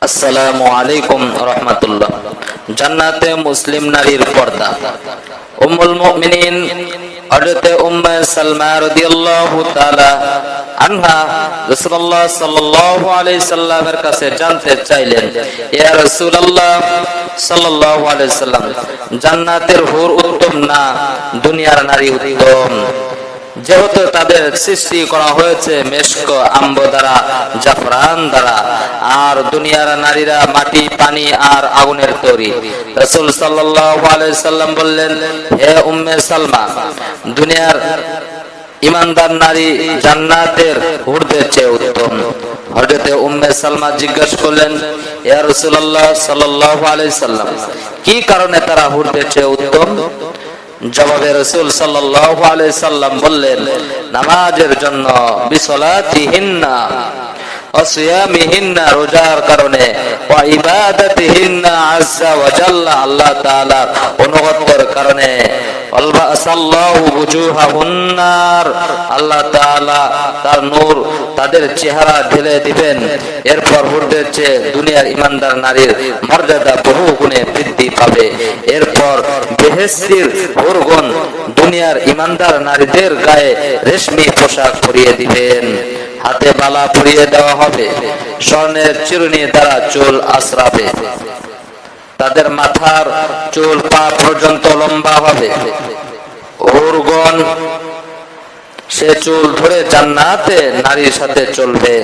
আসসালামু আলাইকুম রাহমাতুল্লাহ। জান্নাতে মুসলিম নারীর পর্দা। উম্মুল মুমিনিন হযরতে উম্মে সালমা রাদিয়াল্লাহু তাআলা আনহা রাসূলুল্লাহ সাল্লাল্লাহু আলাইহি সাল্লামের কাছে জানতে চাইলেন, ইয়া রাসূলুল্লাহ সাল্লাল্লাহু আলাইহি সাল্লাম, জান্নাতের হুর উত্তম না দুনিয়ার নারী উত্তম? যেহেতু তাদের সৃষ্টি করা হয়েছে মেশক, আম্ব দ্বারা, জাফরান দ্বারা, আর দুনিয়ার নারীরা মাটি, পানি আর আগুনের তৈরি। রাসূল সাল্লাল্লাহু আলাইহি সাল্লাম বললেন, হে উম্মে সালমা, দুনিয়ার ইমানদার নারী জান্নাতের হুরদের চেয়ে উত্তম। হযরতে উম্মে সালমা জিজ্ঞাসা করলেন, ইয়া রাসূলুল্লাহ সাল্লাল্লাহু আলাইহি সাল্লাম, কি কারণে তারা হুরদের চেয়ে উত্তম? জবাবে রাসূল সাল্লাল্লাহু আলাইহি সাল্লাম বললেন, নামাজের জন্য, বিসলাতিহিন্না ওয়া সিয়ামিহিন্না, রোজার কারণে, ওয়া ইবাদাতিহিন্না আযজা ওয়া জাল্লা, আল্লাহ তাআলার অনুগত্যের কারণে, আলবাসাল্লাহু বুজুহাহুন্নার, আল্লাহ তাআলা তার নূর তাদের চেহারা ঢেলে দিবেন। এরপর হুরদের চেয়ে দুনিয়ার ইমানদার নারীর মর্যাদা বহু গুণে বৃদ্ধি পাবে। এরপর বেহেশতের হুরগণ দুনিয়ার ইমানদার নারীদের গায়ে রেশমি পোশাক পরিয়ে দিবেন, হাতে বালা পরিয়ে দেওয়া হবে, স্বর্ণের চিরুনি দ্বারা চুল আঁচড়াবে, তাদের মাথার চুল পা পর্যন্ত লম্বা হবে। হুরগণ সে চুল ধরে জান্নাতে নারীর সাথে চলবে।